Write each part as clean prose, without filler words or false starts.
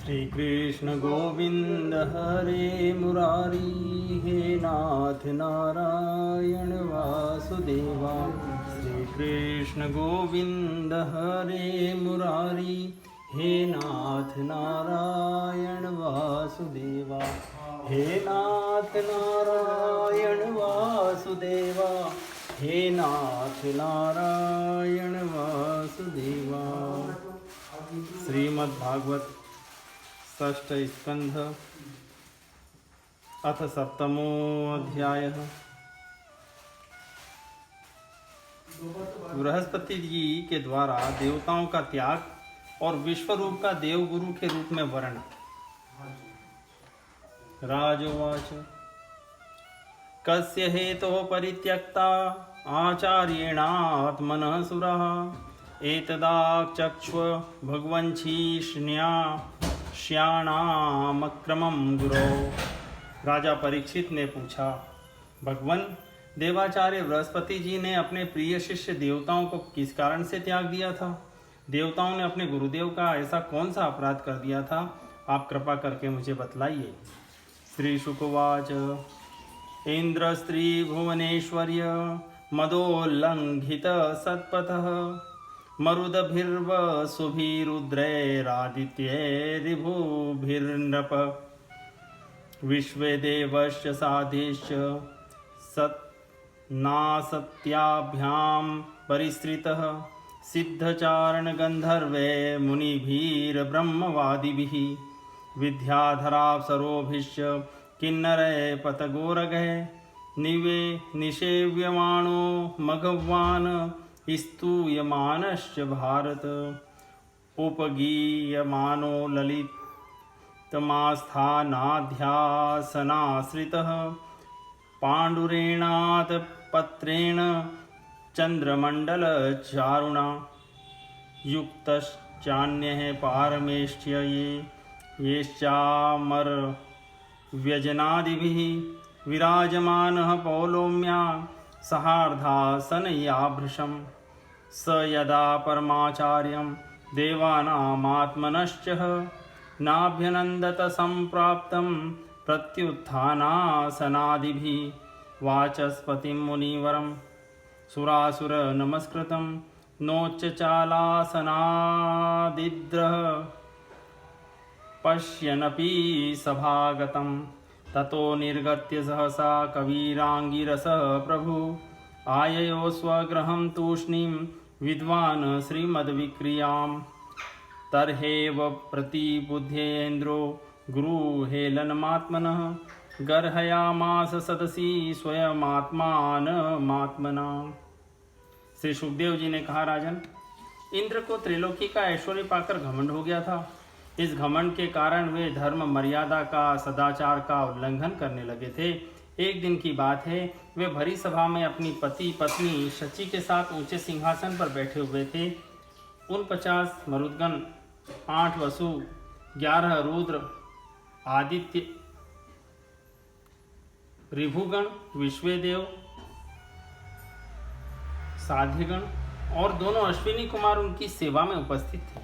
श्री कृष्ण गोविंद हरे मुरारी, हे नाथ नारायण वासुदेवा। श्री कृष्ण गोविंद हरे मुरारी, हे नाथ नारायण वासुदेवा। हे नाथ नारायण वासुदेवा, हे नाथ नारायण वासुदेवा। श्रीमद्भागवत षष्ठ स्कंध अथ सप्तमो अध्याय। बृहस्पति जी के द्वारा देवताओं का त्याग और विश्वरूप का देवगुरु के रूप में वर्ण। राजोवाच कस्य हेतोः परित्यक्ता आचार्येणात्मनः सुराः एतदाचक्ष्व भगवंशीष्ण्याश्याणामक्रमं गुरो। राजा परीक्षित ने पूछा, भगवन, देवाचार्य बृहस्पति जी ने अपने प्रिय शिष्य देवताओं को किस कारण से त्याग दिया था? देवताओं ने अपने गुरुदेव का ऐसा कौन सा अपराध कर दिया था? आप कृपा करके मुझे बतलाइए। श्री शुकवाच इंद्र स्त्री भुवनेश्वर्य मदोल्लंघित सत्पथः मरुदभिर्वसुभिरुद्रैरादित्यैरिभुभिर्नृप विश्वे देवश्च साधेश्च सत्नासत्याभ्यां परिसृतः सिद्धचारण गंधर्वे मुनिभिर्ब्रह्मवादिभिः विद्याधराप्सरोभिश्च किन्नरे पतगोरगै निषेव्यमाणो मघवान् स्तूयमानश्च भारत उपगीयमानो ललितमास्थानाध्यासनाश्रितः पाण्डुरेणात् पत्रेण चन्द्रमण्डलचारुणा युक्तश्चान्यः पारमेष्ट्य येश्चामरव्यजनादिभिः विराजमानः पौलोम्या सहार्धासनयाभृशम् स यदा परमाचार्यं देवानामात्मनश्च नाभ्यनन्दत सम्प्राप्तं प्रत्युत्थानासनादिभिः वाचस्पतिं मुनिवरं सुरासुर नमस्कृतं नोच्चालासनादिद्रः पश्यन्नपि सभागतं ततो निर्गत्य सहसा कवीरांगिरसः प्रभु आययो स्वगृहं तूष्णीं विद्वान् श्रीमद्विक्रियां तर्हेव प्रतिबुध्येन्द्रो गुरुहेलनमात्मनः गर्हयामास सदसि स्वयमात्मानमात्मना। श्री सुखदेव जी ने कहा, राजन, इंद्र को त्रिलोकी का ऐश्वर्य पाकर घमंड हो गया था। इस घमंड के कारण वे धर्म मर्यादा का, सदाचार का उल्लंघन करने लगे थे। एक दिन की बात है, वे भरी सभा में अपनी पति पत्नी शची के साथ ऊंचे सिंहासन पर बैठे हुए थे। 49 मरुदगण, 8 वसु, 11 रुद्र, आदित्य, ऋभुगण, विश्वेदेव, साध्यगण और दोनों अश्विनी कुमार उनकी सेवा में उपस्थित थे।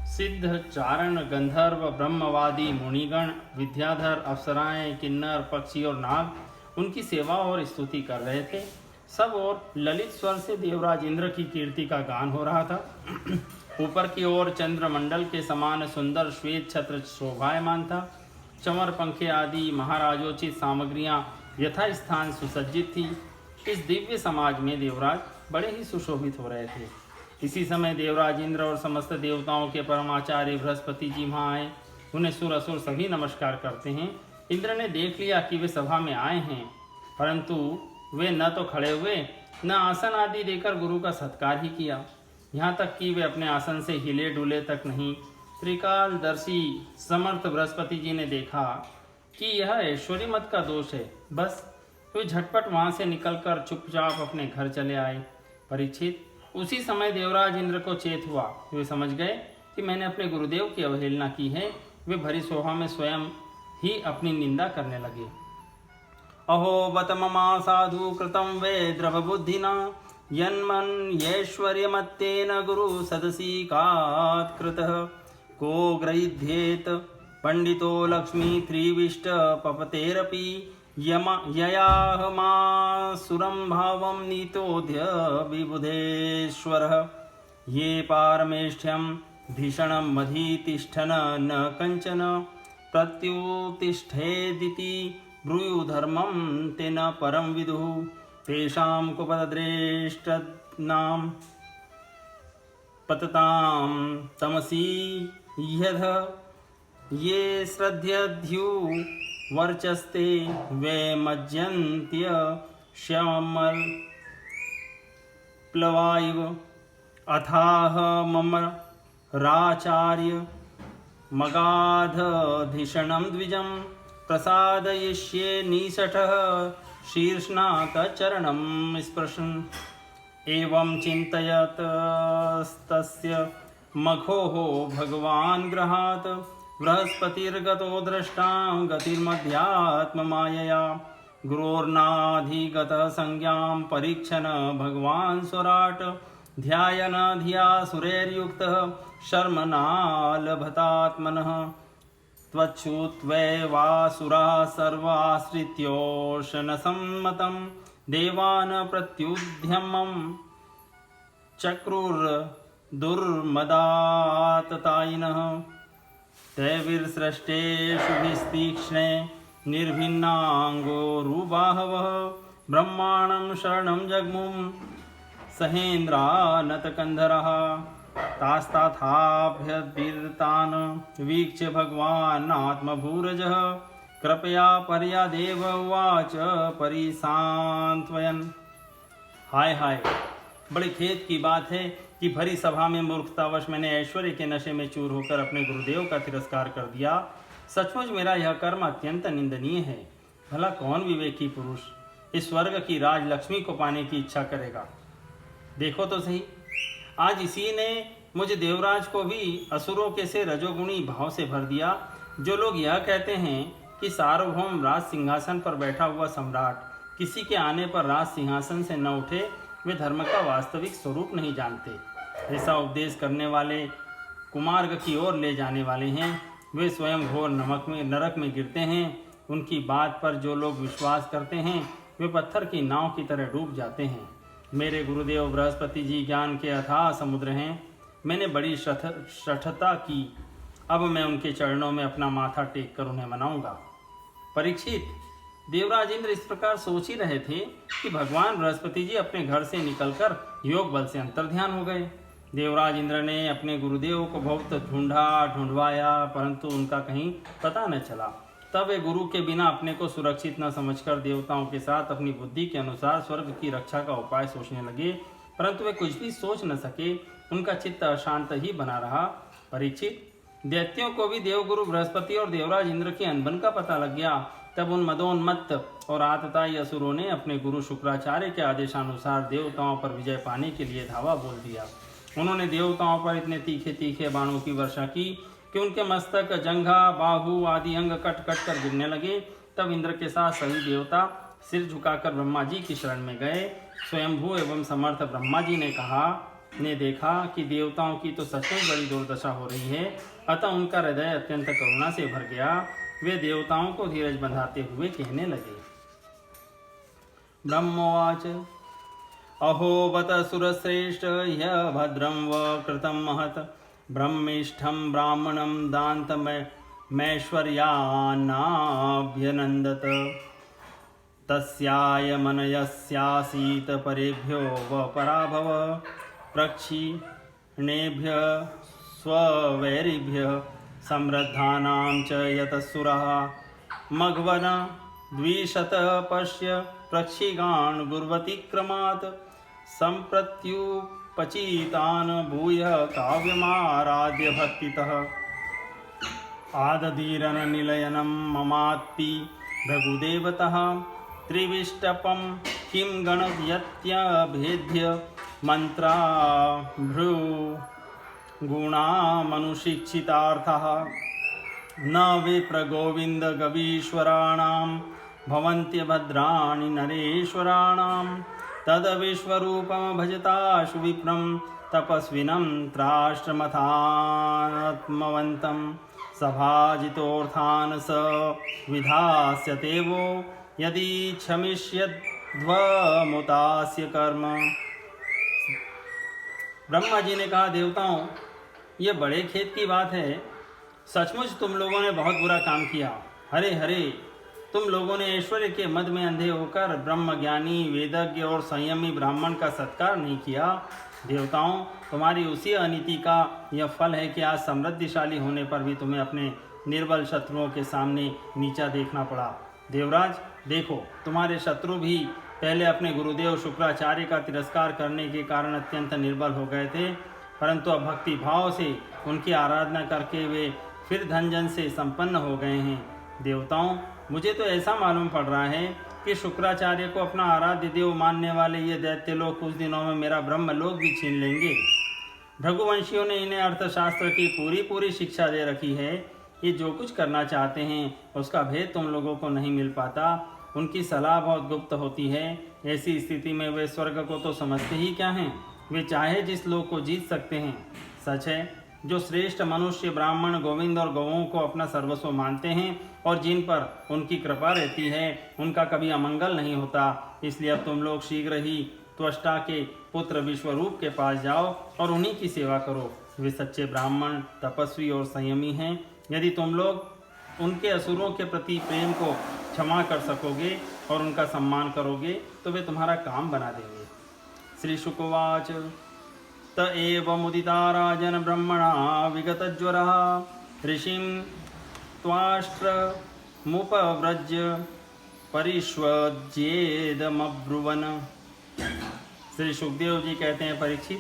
सिद्ध, चारण, गंधर्व, ब्रह्मवादी, मुनिगण, विद्याधर, अप्सराएं, किन्नर, पक्षी और नाग उनकी सेवा और स्तुति कर रहे थे। सब और ललित स्वर से देवराज इंद्र की कीर्ति का गान हो रहा था। ऊपर की ओर चंद्रमंडल के समान सुंदर श्वेत छत्र शोभायमान था। चमर, पंखे आदि महाराजोचित सामग्रियां यथा स्थान सुसज्जित थी। इस दिव्य समाज में देवराज बड़े ही सुशोभित हो रहे थे। इसी समय देवराज इंद्र और समस्त देवताओं के परमाचार्य बृहस्पति जी वहाँ आए। उन्हें सुर असुर सभी नमस्कार करते हैं। इंद्र ने देख लिया कि वे सभा में आए हैं, परंतु वे न तो खड़े हुए न आसन आदि देकर गुरु का सत्कार ही किया। यहाँ तक कि वे अपने आसन से हिले डुले तक नहीं। त्रिकालदर्शी समर्थ बृहस्पति जी ने देखा कि यह ऐश्वर्यमत का दोष है। बस वे झटपट वहाँ से निकलकर चुपचाप अपने घर चले आए। परीक्षित, उसी समय देवराज इंद्र को चेत हुआ। वे समझ गए कि मैंने अपने गुरुदेव की अवहेलना की है। वे भरी शोभा में स्वयं ही अपनी निंदा करने लगे। अहो बत ममा साधु कृतं वे द्रवबुद्धिना यन्मन्यैश्वर्यमत्तेन गुरु सदसी कात्कृतः को गृह्येत पंडितो लक्ष्मी त्रिविष्ट पपतेरपि ययाहमासुरं भावं नीतोऽद्य विबुधेश्वरः। ये पारमेष्ठ्यं भीषणं मधीतिष्ठन् न कञ्चन प्रत्युतिष्ठेदिति ब्रूयुधर्मं ते न परं विदुः। तेषां कुपद्रेष्टनां पततां तमसि यध ये श्रद्धयध्युः वर्चस्ते वैमज्यन्त्य श्यामलप्लवाइव अथाह मम राचार्य मगाधधिषणं द्विजं प्रसादयिष्ये निषठः शीर्ष्णातचरणं स्पृशन्। एवं चिन्तयतस्तस्य मखोः भगवान् गृहात् बृहस्पतिर्गतो द्रष्टां गतिर्मध्यात्ममायया गुरोर्नाधिगतः संज्ञां परीक्षन् भगवान् स्वराट् ध्यायन् धिया सुरैर्युक्तः शर्मणालभतात्मनः त्वच्छ्रुत्वैवासुराः सर्वाश्रित्योशनसम्मतं देवान् प्रत्युद्यमं चक्रुर्दुर्मदाततायिनः तैर्विसृष्टेषुभिस्तीक्ष्णे निर्भिन्नाङ्गोरुबाहवः ब्रह्माणं शरणं जग्मुं सहेन्द्रानतकन्धरः तास्ताथाभ्यद्भिर्तान् वीक्ष्य भगवान् आत्मभूरजः कृपया पर्यादेव उवाच परिसान्त्वयन्। हाय हाय, बड़े खेद की बात है कि भरी सभा में मूर्खतावश मैंने ऐश्वर्य के नशे में चूर होकर अपने गुरुदेव का तिरस्कार कर दिया। सचमुच मेरा यह कर्म अत्यंत निंदनीय है। भला कौन विवेकी पुरुष इस स्वर्ग की राज लक्ष्मी को पाने की इच्छा करेगा। देखो तो सही, आज इसी ने मुझे देवराज को भी असुरों के से रजोगुणी भाव से भर दिया। जो लोग यह कहते हैं कि सार्वभौम राज सिंहासन पर बैठा हुआ सम्राट किसी के आने पर राज सिंहासन से न उठे, वे धर्म का वास्तविक स्वरूप नहीं जानते। ऐसा उपदेश करने वाले कुमार्ग की ओर ले जाने वाले हैं। वे स्वयं घोर नरक में गिरते हैं। उनकी बात पर जो लोग विश्वास करते हैं वे पत्थर की नाव की तरह डूब जाते हैं। मेरे गुरुदेव बृहस्पति जी ज्ञान के अथाह समुद्र हैं। मैंने बड़ी शठता की। अब मैं उनके चरणों में अपना माथा टेक कर उन्हें मनाऊंगा। परीक्षित, देवराज इंद्र इस प्रकार सोच ही रहे थे कि भगवान बृहस्पति जी अपने घर से निकलकर योग बल से अंतर्ध्यान हो गए। देवराज इंद्र ने अपने गुरुदेव को बहुत ढूंढवाया, परंतु उनका कहीं पता न चला। तब वे गुरु के बिना अपने को सुरक्षित न समझकर देवताओं के साथ अपनी बुद्धि के अनुसार स्वर्ग की रक्षा का उपाय सोचने लगे, परंतु वे कुछ भी सोच न सके। उनका चित्त अशांत ही बना रहा। परीक्षित, दैत्यों को भी देवगुरु बृहस्पति और देवराज इंद्र की अनबन का पता लग गया। तब उन मदोन्मत्त और आतताई असुरों ने अपने गुरु शुक्राचार्य के आदेशानुसार देवताओं पर विजय पाने के लिए धावा बोल दिया। उन्होंने देवताओं पर इतने तीखे तीखे बाणों की वर्षा की कि उनके मस्तक, जंघा, बाहु आदि अंग कट कट कर गिरने लगे। तब इंद्र के साथ सभी देवता सिर झुकाकर ब्रह्मा जी की शरण में गए। स्वयंभू एवं समर्थ ब्रह्मा जी ने देखा कि देवताओं की तो सचमुच बड़ी दुर्दशा हो रही है, अतः उनका हृदय अत्यंत करुणा से भर गया। वे देवताओं को धीरज बंधाते हुए कहने लगे। ब्रह्मोवाच अहो बत सुरश्रेष्ठ ह्य भद्रं व कृतं महत् ब्रह्मिष्ठं ब्राह्मणं दान्तमैश्वर्यान्नाभ्यनन्दत तस्यायमनयस्यासीत परेभ्यो व पराभव प्रक्षिणेभ्य स्ववैरिभ्य समृद्धानां च यतसुरः मघवन द्विशत पश्य प्रक्षिगान् गुर्वतिक्रमात् सम्प्रत्युपचितान् भूय काव्यमाराध्य भक्तितः आदधीरन निलयनं ममात्पि भृगुदेवतः त्रिविष्टपं किं गणयत्यभेद्य मंत्रा भ्रू गुणामनुशिक्षितार्थः न विप्रगोविन्दगवीश्वराणां भवन्त्यभद्राणि नरेश्वराणां तद विश्वरूपम भजताशु विप्रम तपस्विनं त्राष्ट्रमथात्मवन्तं सभाजितोऽर्थान् स विधास्यते वो यदि क्षमिष्यध्वमुतास्य कर्म। ब्रह्मा जी ने कहा, देवताओं, ये बड़े खेद की बात है, सचमुच तुम लोगों ने बहुत बुरा काम किया। हरे हरे, तुम लोगों ने ऐश्वर्य के मद में अंधे होकर ब्रह्मज्ञानी, वेदज्ञ और संयमी ब्राह्मण का सत्कार नहीं किया। देवताओं, तुम्हारी उसी अनीति का यह फल है कि आज समृद्धिशाली होने पर भी तुम्हें अपने निर्बल शत्रुओं के सामने नीचा देखना पड़ा। देवराज, देखो, तुम्हारे शत्रु भी पहले अपने गुरुदेव शुक्राचार्य का तिरस्कार करने के कारण अत्यंत निर्बल हो गए थे, परंतु अब भक्ति भाव से उनकी आराधना करके वे फिर धन जन से संपन्न हो गए हैं। देवताओं, मुझे तो ऐसा मालूम पड़ रहा है कि शुक्राचार्य को अपना आराध्य देव मानने वाले ये दैत्य लोग कुछ दिनों में मेरा ब्रह्मलोक भी छीन लेंगे। भृगुवंशियों ने इन्हें अर्थशास्त्र की पूरी शिक्षा दे रखी है। ये जो कुछ करना चाहते हैं उसका भेद तुम लोगों को नहीं मिल पाता। उनकी सलाह बहुत गुप्त होती है। ऐसी स्थिति में वे स्वर्ग को तो समझते ही क्या हैं, वे चाहे जिस लोक को जीत सकते हैं। सच है, जो श्रेष्ठ मनुष्य ब्राह्मण गोविंद और गौओं को अपना सर्वस्व मानते हैं और जिन पर उनकी कृपा रहती है, उनका कभी अमंगल नहीं होता। इसलिए अब तुम लोग शीघ्र ही त्वष्टा के पुत्र विश्वरूप के पास जाओ और उन्हीं की सेवा करो। वे सच्चे ब्राह्मण, तपस्वी और संयमी हैं। यदि तुम लोग उनके असुरों के प्रति प्रेम को क्षमा कर सकोगे और उनका सम्मान करोगे तो वे तुम्हारा काम बना देंगे। श्री शुकवाच, त एव मुदिता राजन ब्रह्मणा विगतज्वरः ऋषिं त्वाष्ट्रमुपव्रज्य परिष्वज्येदमब्रुवन। श्री सुखदेव जी कहते हैं, परीक्षित,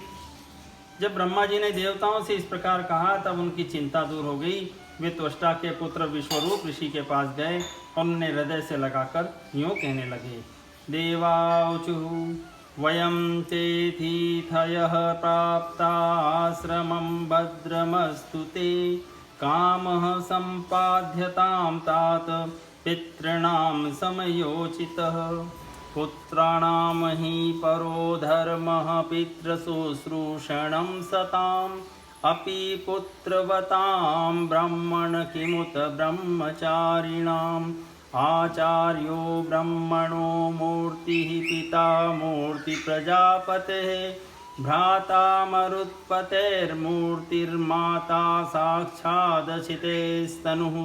जब ब्रह्मा जी ने देवताओं से इस प्रकार कहा तब उनकी चिंता दूर हो गई। वे त्वष्टा के पुत्र विश्वरूप ऋषि के पास गए और उन्हें हृदय से लगाकर यूँ कहने लगे, देवाऊचुः वयं तेथिथयः प्राप्ताश्रमं भद्रमस्तु ते कामः सम्पाद्यतां तात पितॄणां समयोचितः पुत्राणां हि परो धर्मः पितृशुश्रूषणं सताम् अपि पुत्रवतां ब्रह्मण किमुत ब्रह्मचारिणाम् आचार्यो ब्रह्मणो मूर्तिः पिता मूर्ति प्रजापतेः भ्राता मरुत्पतेर्मूर्तिर्माता साक्षादचितेस्तनुः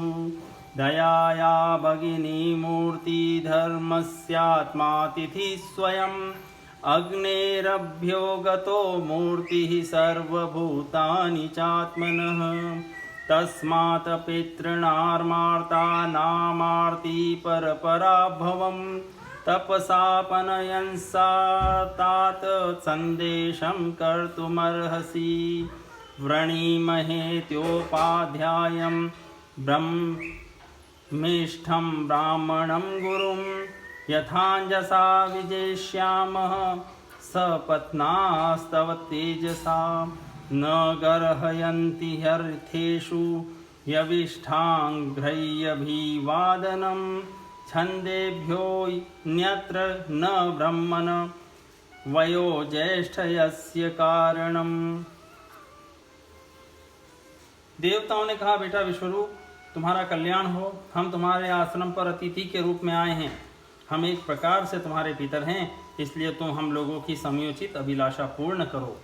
दयाया भगिनी मूर्ति धर्मस्यात्मातिथि स्वयं अग्नेरभ्यो गतो मूर्तिः सर्वभूतानि चात्मनः तस्मात् पितॄणार्मार्ता नामार्ति परपराभवं तपसापनयन् सा तात संदेशं कर्तुमर्हसि व्रणीमहेत्योपाध्यायं ब्रह्मिष्ठं ब्राह्मणं गुरुं यथाञ्जसा विजेष्यामः सपत्नास्तव तेजसा न गर्हयन्ति ह्यर्थेषु यविष्ठाङ्घ्रय्यभिवादनं छन्देभ्यो न्यत्र न ब्रह्मन् वयो ज्येष्ठयस्य कारणम्। देवताओं ने कहा, बेटा विश्वरूप, तुम्हारा कल्याण हो। हम तुम्हारे आश्रम पर अतिथि के रूप में आए हैं। हम एक प्रकार से तुम्हारे पितर हैं, इसलिए तुम हम लोगों की समयोचित अभिलाषा पूर्ण करो।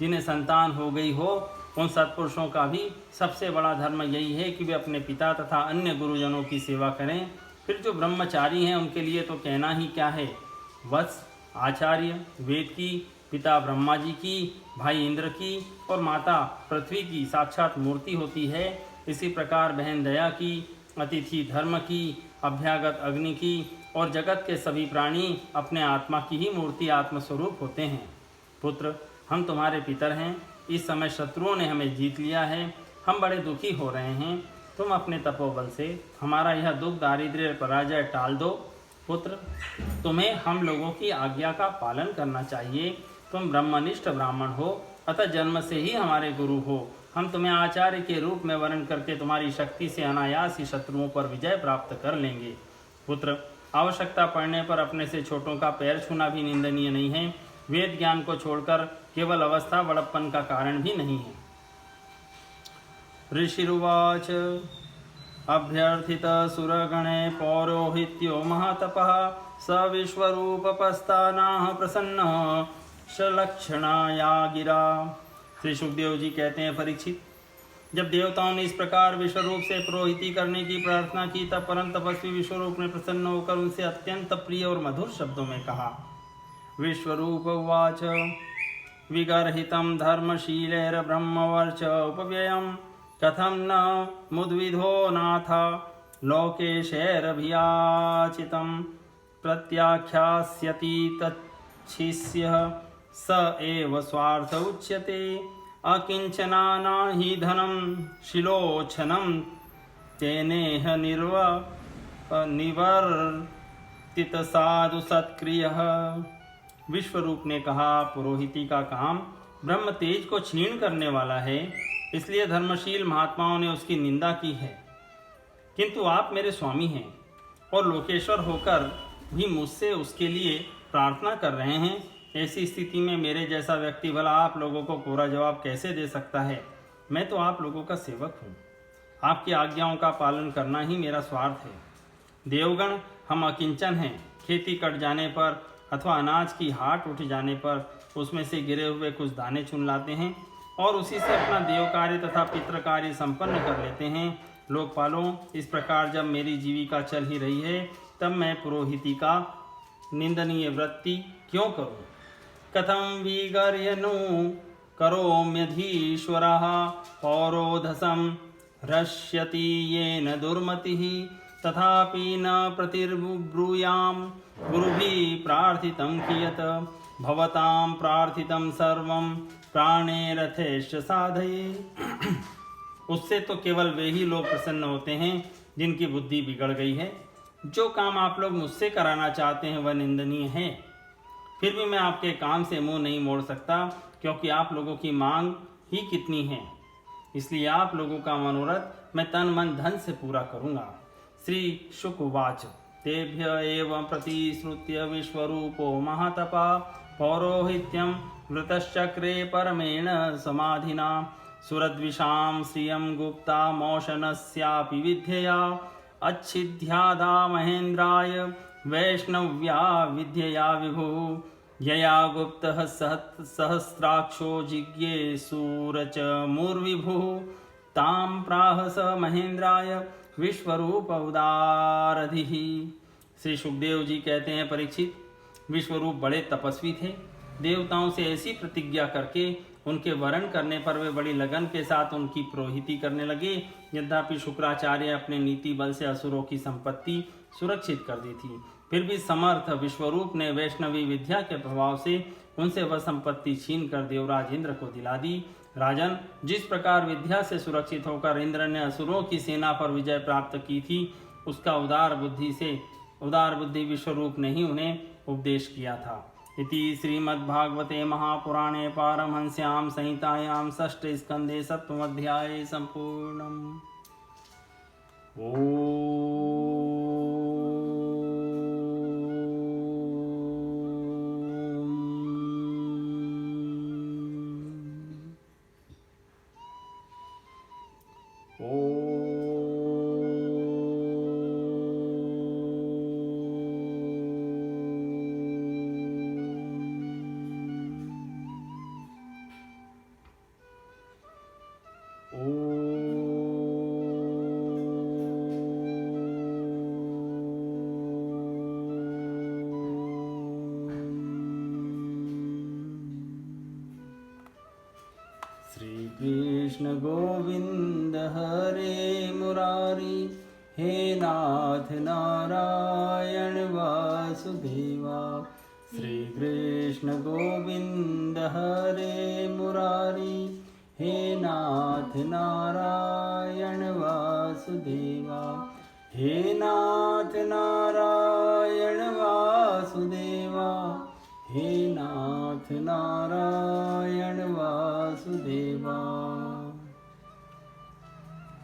जिन्हें संतान हो गई हो उन सत्पुरुषों का भी सबसे बड़ा धर्म यही है कि वे अपने पिता तथा अन्य गुरुजनों की सेवा करें। फिर जो ब्रह्मचारी हैं उनके लिए तो कहना ही क्या है। वत्स, आचार्य वेद की, पिता ब्रह्मा जी की, भाई इंद्र की और माता पृथ्वी की साक्षात मूर्ति होती है। इसी प्रकार बहन दया की, अतिथि धर्म की, अभ्यागत अग्नि की और जगत के सभी प्राणी अपने आत्मा की ही मूर्ति आत्मस्वरूप होते हैं। पुत्र, हम तुम्हारे पितर हैं। इस समय शत्रुओं ने हमें जीत लिया है। हम बड़े दुखी हो रहे हैं। तुम अपने तपोबल से हमारा यह दुख दारिद्र्य पराजय टाल दो। पुत्र, तुम्हें हम लोगों की आज्ञा का पालन करना चाहिए। तुम ब्रह्मनिष्ठ ब्राह्मण हो, अतः जन्म से ही हमारे गुरु हो। हम तुम्हें आचार्य के रूप में वर्ण करके तुम्हारी शक्ति से अनायास ही शत्रुओं पर विजय प्राप्त कर लेंगे। पुत्र, आवश्यकता पड़ने पर अपने से छोटों का पैर छूना भी निंदनीय नहीं है। वेद ज्ञान को छोड़कर केवल अवस्था बड़प्पन का कारण भी नहीं है। ऋषिरुवाच अभ्यर्थित सुरगणे पौरोहित्यो महातपः स विश्वरूपपस्तानाः प्रसन्नः सलक्षणाया गिरा। श्री सुखदेव जी कहते हैं, परीक्षित, जब देवताओं ने इस प्रकार विश्वरूप से पुरोहिती करने की प्रार्थना की तब परम तपस्वी विश्वरूप ने प्रसन्न होकर उनसे अत्यंत प्रिय और मधुर शब्दों में कहा। विश्वरूप उवाच विगर्हितं धर्मशीलैर्ब्रह्मवर्च उपव्ययं कथं न मुद्विधो नाथ लोकेशैरभियाचितं प्रत्याख्यास्यति तच्छिष्यः स एव स्वार्थ उच्यते अकिंचना हि धनं शिलोच्छनं तेनेह निवर्तित साधु सत्क्रियः। विश्वरूप ने कहा, पुरोहिती का काम ब्रह्म तेज को क्षीण करने वाला है, इसलिए धर्मशील महात्माओं ने उसकी निंदा की है। किंतु आप मेरे स्वामी हैं और लोकेश्वर होकर भी मुझसे उसके लिए प्रार्थना कर रहे हैं। ऐसी स्थिति में मेरे जैसा व्यक्ति भला आप लोगों को कोरा जवाब कैसे दे सकता है? मैं तो आप लोगों का सेवक हूँ। आपकी आज्ञाओं का पालन करना ही मेरा स्वार्थ है। देवगण, हम अकिंचन हैं। खेती कट जाने पर अथवा अनाज की हाट उठ जाने पर उसमें से गिरे हुए कुछ दाने चुन लाते हैं और उसी से अपना देव कार्य तथा पितृ कार्य संपन्न कर लेते हैं। लोकपालों, इस प्रकार जब मेरी जीविका चल ही रही है तब मैं पुरोहिती का निंदनीय वृत्ति क्यों करूं? कथं विगर्यनु करोम्यधीश्वरः पौरोधसं हृष्यति येन दुर्मतिः तथापि न प्रतिर्ब्रूयां गुरुभिः प्रार्थितं कियत् भवतां प्रार्थितं सर्वं प्राणेरथेश्च साधये। उससे तो केवल वे ही लोग प्रसन्न होते हैं जिनकी बुद्धि बिगड़ गई है। जो काम आप लोग मुझसे कराना चाहते हैं वह निंदनीय है। फिर भी मैं आपके काम से मुंह नहीं मोड़ सकता, क्योंकि आप लोगों की मांग ही कितनी है। इसलिए आप लोगों का मनोरथ मैं तन मन धन से पूरा करूंगा। श्री शुक उवाच तेभ्य एवं प्रतिश्रुत्य विश्वरूपो महातपा पौरोहित्यं वृतश्चक्रे परमेण समाधिना सुरद्विषां श्रियं गुप्ता मोशनस्यापि विद्यया अच्छिद्यादा महेन्द्राय वैष्णव्या विद्यया विभु यया गुप्तः सहस्राक्षो जिज्ञे सूरच मूर्विभु तां प्राह स महेन्द्राय विश्वरूप उदारधिः। श्री सुखदेव जी कहते हैं, परीक्षित, विश्वरूप बड़े तपस्वी थे। देवताओं से ऐसी प्रतिज्ञा करके उनके वरण करने पर वे बड़ी लगन के साथ उनकी पुरोहिती करने लगे। यद्यपि शुक्राचार्य अपने नीति बल से असुरों की संपत्ति सुरक्षित कर दी थी, फिर भी समर्थ विश्वरूप ने वैष्णवी विद्या के प्रभाव से उनसे वह संपत्ति छीन कर देवराज इंद्र को दिला दी। राजन, जिस प्रकार विद्या से सुरक्षित होकर इंद्र ने असुरों की सेना पर विजय प्राप्त की थी, उसका उदार बुद्धि विश्वरूप ने ही उन्हें उपदेश किया था। इति श्रीमद्भागवते महापुराणे पारमहंस्यां संहितायां षष्ठे स्कन्धे सप्तमोऽध्याये सम्पूर्णम्। कृष्ण गोविंद हरे मुरारी, हे नाथ नारायण वासुदेवा। श्री कृष्ण गोविंद हरे मुरारी, हे नाथ नारायण वासुदेवा। हे नाथ नारायण वासुदेवा, हे नाथ नारायण वासुदेवा।